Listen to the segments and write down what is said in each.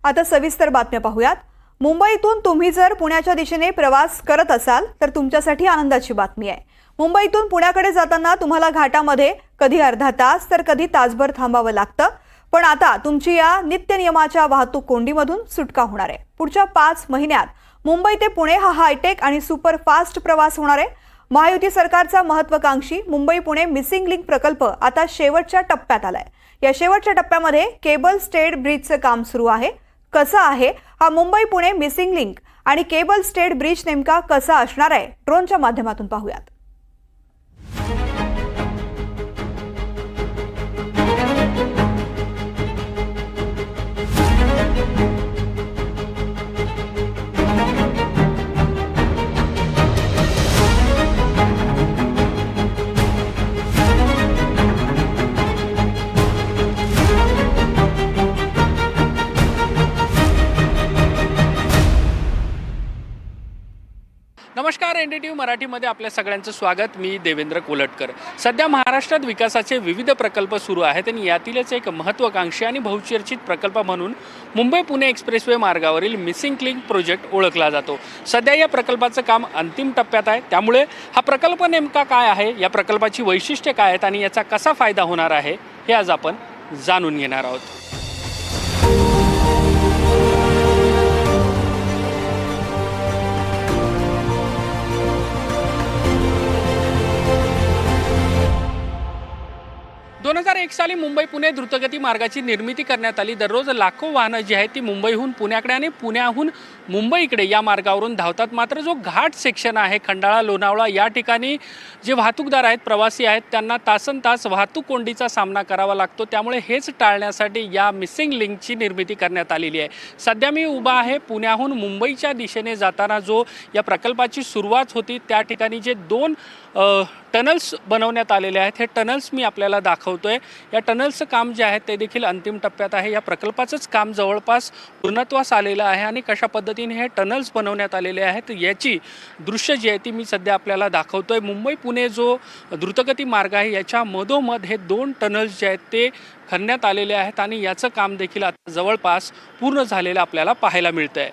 आता सविस्तर बातम्या पाहूयात। मुंबईतून तुम्ही जर पुण्याच्या दिशेने प्रवास करत असाल तर तुमच्यासाठी आनंदाची बातमी आहे। मुंबईतून पुण्याकडे जाताना तुम्हाला घाटामध्ये कधी अर्धा तास तर कधी तासभर थांबावं लागतं, पण आता तुमची या नित्य नियमाच्या वाहतूक कोंडीमधून सुटका होणार आहे। पुढच्या 5 महिन्यात मुंबई ते पुणे हा हायटेक आणि सुपरफास्ट प्रवास होणार आहे। महायुती सरकारचा महत्त्वाकांक्षी मुंबई पुणे मिसिंग लिंक प्रकल्प आता शेवटच्या टप्प्यात आलाय। या शेवटच्या टप्प्यामध्ये केबल स्टेड ब्रिजचे काम सुरू आहे। कसा आहे हा मुंबई पुणे मिसिंग लिंक आणि केबल स्टेड ब्रिज नेमका कसा असणार आहे, ड्रोनच्या माध्यमातून पाहूयात। नमस्कार, एनडीटीव्ही मराठीमध्ये आपल्या सगळ्यांचं स्वागत। मी देवेंद्र कोलटकर। सध्या महाराष्ट्रात विकासाचे विविध प्रकल्प सुरू आहेत आणि यातीलच एक महत्त्वाकांक्षी आणि बहुचर्चित प्रकल्प म्हणून मुंबई पुणे एक्सप्रेसवे मार्गावरील मिसिंग लिंक प्रोजेक्ट ओळखला जातो। सध्या या प्रकल्पाचं काम अंतिम टप्प्यात आहे, त्यामुळे हा प्रकल्प नेमका काय आहे, या प्रकल्पाची वैशिष्ट्ये काय आहेत आणि याचा कसा फायदा होणार आहे हे आज आपण जाणून घेणार आहोत। दोन 2001 साली मुंबई पुणे द्रुतगती मार्गाची निर्मिती करण्यात आली। दररोज लाखो वाहनं जी आहेत ती मुंबईहून पुण्याकडे आणि पुण्याहून मुंबईकडे या मार्गावरून धावतात। मात्र जो घाट सेक्शन आहे खंडाळा लोणावळा या ठिकाणी जे वाहतूकदार आहेत, प्रवासी आहेत, त्यांना तासनतास वाहतूक कोंडीचा सामना करावा लागतो। त्यामुळे हेच टाळण्यासाठी या मिसिंग लिंकची निर्मिती करण्यात आलेली आहे। सध्या मी उभा आहे पुण्याहून मुंबईच्या दिशेने जाताना जो या प्रकल्पाची सुरुवात होती त्या ठिकाणी जे 2 टनल्स बनवण्यात आलेले आहेत, हे टनल्स मी आपल्याला दाखवतोय। या टनल्सचं काम जे आहे ते देखील अंतिम टप्प्यात आहे। या प्रकल्पाचंच काम जवळपास पूर्णत्वास आलेलं आहे आणि कशा पद्धतीने हे टनल्स बनवण्यात आलेले आहेत याची दृश्य जी आहे ती मी सध्या आपल्याला दाखवतोय। मुंबई पुणे जो द्रुतगती मार्ग आहे याच्या मधोमध हे 2 टनल्स जे आहेत ते खणण्यात आलेले आहेत आणि याचं काम देखील आता जवळपास पूर्ण झालेलं आपल्याला पाहायला मिळतंय।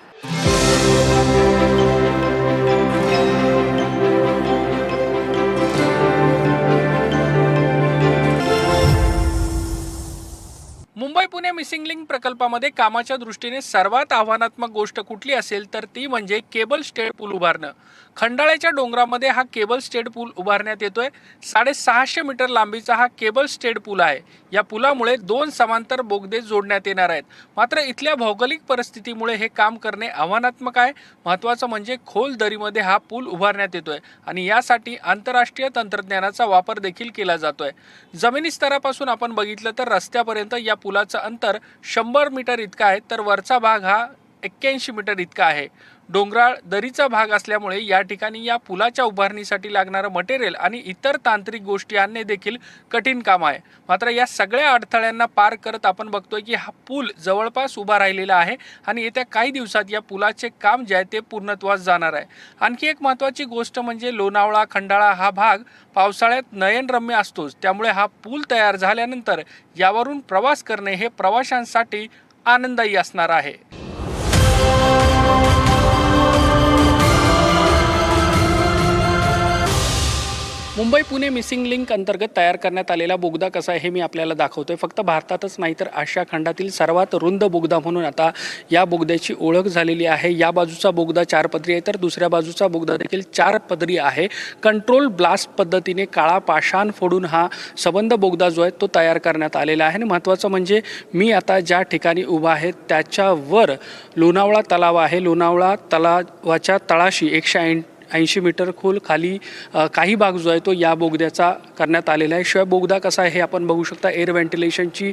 मुंबई पुणे मिसिंग लिंक प्रकल्पामध्ये कामाच्या दृष्टीने सर्वात आव्हानात्मक गोष्ट कुठली असेल तर ती म्हणजे केबल स्टेड पूल उभारणं। खंडाळ्याच्या डोंगरामध्ये हा केबल स्टेड पूल उभारण्यात येतोय। 650 मीटर लांबीचा हा केबल स्टेड पूल आहे। या पुलामुळे 2 समांतर बोगदे जोडण्यात येणार आहेत। मात्र इथल्या भौगोलिक परिस्थितीमुळे हे काम करणे आव्हानात्मक आहे। महत्त्वाचं म्हणजे खोल दरीमध्ये हा पूल उभारण्यात येतोय आणि यासाठी आंतरराष्ट्रीय तंत्रज्ञानाचा वापर देखील केला जातोय। जमिनी स्तरापासून आपण बघितलं तर रस्त्यापर्यंत या पुलाचं अंतर 100 मीटर इतका आहे, तर वरचा भाग हा 81 मीटर इतका आहे। डोंगराळ दरीचा भाग असल्यामुळे या ठिकाणी या पुलाच्या उभारणीसाठी लागणारं मटेरियल आणि इतर तांत्रिक गोष्टी आणणे देखील कठीण काम आहे। मात्र या सगळ्या अडथळ्यांना पार करत आपण बघतोय की हा पूल जवळपास उभा राहिलेला आहे आणि येत्या काही दिवसात या पुलाचे काम जे आहे ते पूर्णत्वास जाणार आहे। आणखी एक महत्त्वाची गोष्ट म्हणजे लोणावळा खंडाळा हा भाग पावसाळ्यात नयनरम्य असतोच, त्यामुळे हा पूल तयार झाल्यानंतर यावरून प्रवास करणे हे प्रवाशांसाठी आनंददायी असणार आहे। मुंबई पुणे मिसिंग लिंक अंतर्गत तयार करण्यात आलेला बोगदा कसा आहे हे मी आपल्याला दाखवतोय। फक्त भारतातच नाही तर आशिया खंडातील सर्वात रुंद बोगदा म्हणून आता या बोगद्याची ओळख झालेली आहे। या बाजूचा बोगदा 4 पदरी आहे तर दुसऱ्या बाजूचा बोगदा देखील 4 पदरी आहे। कंट्रोल ब्लास्ट पद्धतीने काळा पाषाण फोडून हा सबंध बोगदा जो आहे तो तयार करण्यात आलेला आहे। आणि महत्त्वाचं म्हणजे मी आता ज्या ठिकाणी उभा आहे त्याच्यावर लोणावळा तलाव आहे। लोणावळा तलावाच्या तळाशी 180 मीटर खोल खाली काही भाग जो आहे तो या बोगद्याचा करण्यात आलेला आहे। शिवाय बोगदा कसा आहे हे आपण बघू शकता। एअर व्हेंटिलेशनची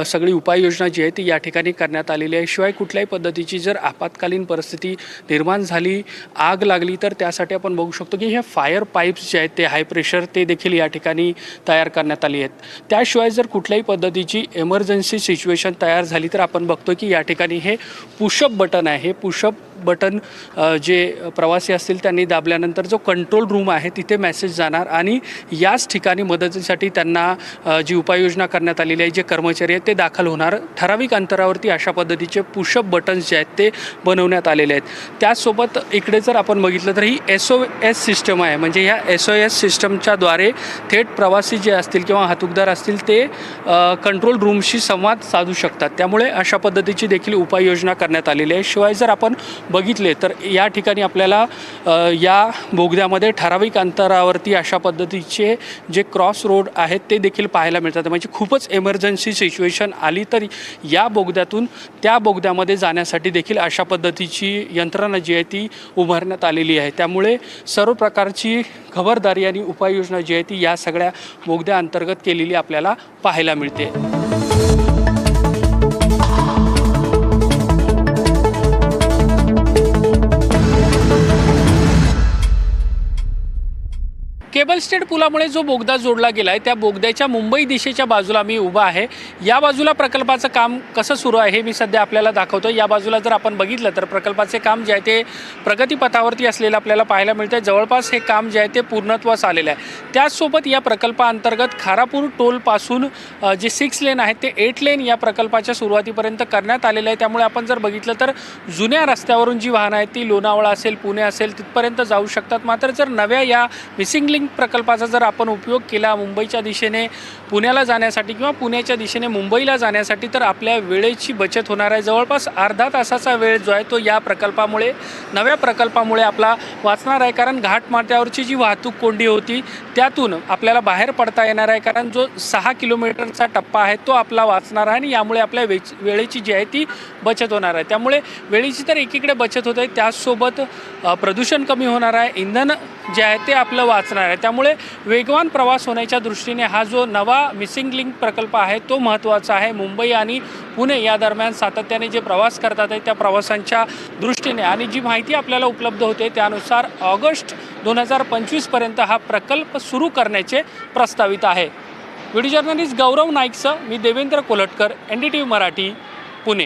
सगळी उपाययोजना जी आहे ती या ठिकाणी करण्यात आलेली आहे। शिवाय कुठल्याही पद्धतीची जर आपत्कालीन परिस्थिती निर्माण झाली, आग लागली तर त्यासाठी आपण बघू शकतो की हे फायर पाईप्स जे आहेत ते हाय प्रेशर ते देखील या ठिकाणी तयार करण्यात आली आहेत। त्याशिवाय जर कुठल्याही पद्धतीची इमर्जन्सी सिच्युएशन तयार झाली तर आपण बघतो की या ठिकाणी हे पुशअप बटन आहे। हे पुशअप बटन जे प्रवासी असतील त्यांनी बोटांनी दाबल्यानंतर जो कंट्रोल रूम आहे तिथे मेसेज जाणार आणि याच ठिकाणी मदतीसाठी त्यांना जी उपाययोजना करण्यात आलेली आहे, जे कर्मचारी आहेत ते दाखल होणार. ठराविक अंतरावरती अशा पद्धतीचे पुशअप बटन्स जे आहेत ते बनवण्यात आलेले आहेत. त्याचसोबत इकडे जर आपण बघितलं तर ही SOS सिस्टम आहे. म्हणजे ह्या SOS सिस्टमच्या द्वारे थेट प्रवासी जे असतील किंवा वाहतूकदार असतील ते कंट्रोल रूमशी संवाद साधू शकतात. त्यामुळे अशा पद्धतीची देखील उपाययोजना करण्यात आलेली आहे. शिवाय जर आपण बघितले तर या ठिकाणी आपल्याला या बोगद्यामध्ये ठराविक अंतरावरती अशा पद्धतीचे जे क्रॉस रोड आहेत ते देखील पाहायला मिळतात. म्हणजे खूपच एमर्जन्सी सिच्युएशन आली तर या बोगद्यातून त्या बोगद्यामध्ये जाण्यासाठी देखील अशा पद्धतीची यंत्रणा जी आहे ती उभारण्यात आलेली आहे. त्यामुळे सर्व प्रकारची खबरदारी आणि उपाययोजना जी आहे ती या सगळ्या बोगद्या अंतर्गत केलेली आपल्याला पाहायला मिळते. केबल स्टेड पुलामुळे जो बोगदा जोडला गेला आहे त्या बोगद्याच्या मुंबई दिशेच्या बाजूला मी उभा आहे. या बाजूला प्रकल्पाचं काम कसं सुरू आहे हे मी सध्या आपल्याला दाखवतो. या बाजूला जर आपण बघितलं तर प्रकल्पाचे काम जे आहे ते प्रगतीपथावरती असलेलं आपल्याला पाहायला मिळतं. जवळपास हे काम जे आहे ते पूर्णत्वास आलेलं आहे. त्याचसोबत या प्रकल्पाअंतर्गत खारापूर टोलपासून जे 6 लेन आहेत ते 8 लेन या प्रकल्पाच्या सुरुवातीपर्यंत करण्यात आलेलं आहे. त्यामुळे आपण जर बघितलं तर जुन्या रस्त्यावरून जी वाहनं आहेत ती लोणावळा असेल, पुणे असेल तिथपर्यंत जाऊ शकतात. मात्र जर नव्या या मिसिंग लिंक प्रकल्पाचा जर आपण उपयोग केला मुंबईच्या दिशेने पुण्याला जाण्यासाठी किंवा पुण्याच्या दिशेने मुंबईला जाण्यासाठी तर आपल्या वेळेची बचत होणार आहे. जवळपास अर्धा तासाचा वेळ जो आहे तो या प्रकल्पामुळे, नव्या प्रकल्पामुळे आपला वाचणार आहे. कारण घाटमाथ्यावरची जी वाहतूक कोंडी होती त्यातून आपल्याला बाहेर पडता येणार आहे. कारण जो 6 किलोमीटरचा टप्पा आहे तो आपला वाचणार आहे आणि यामुळे आपल्या वेळेची जी आहे ती बचत होणार आहे. त्यामुळे वेळेची तर एकीकडे बचत होत आहे, त्याचसोबत प्रदूषण कमी होणार आहे, इंधन जे आहे ते आपलं वाचणार आहे. त्यामुळे वेगवान प्रवास होण्याच्या दृष्टीने हा जो नवा मिसिंग लिंक प्रकल्प आहे तो महत्त्वाचा आहे. मुंबई आणि पुणे या दरम्यान सातत्याने जे प्रवास करतात आहे त्या प्रवासांच्या दृष्टीने आणि जी माहिती आपल्याला उपलब्ध होते त्यानुसार ऑगस्ट 2025पर्यंत हा प्रकल्प सुरू करण्याचे प्रस्तावित आहे. व्हिडिओ जर्नलिस्ट गौरव नाईकसह मी देवेंद्र कोल्हटकर, NDTV मराठी, पुणे.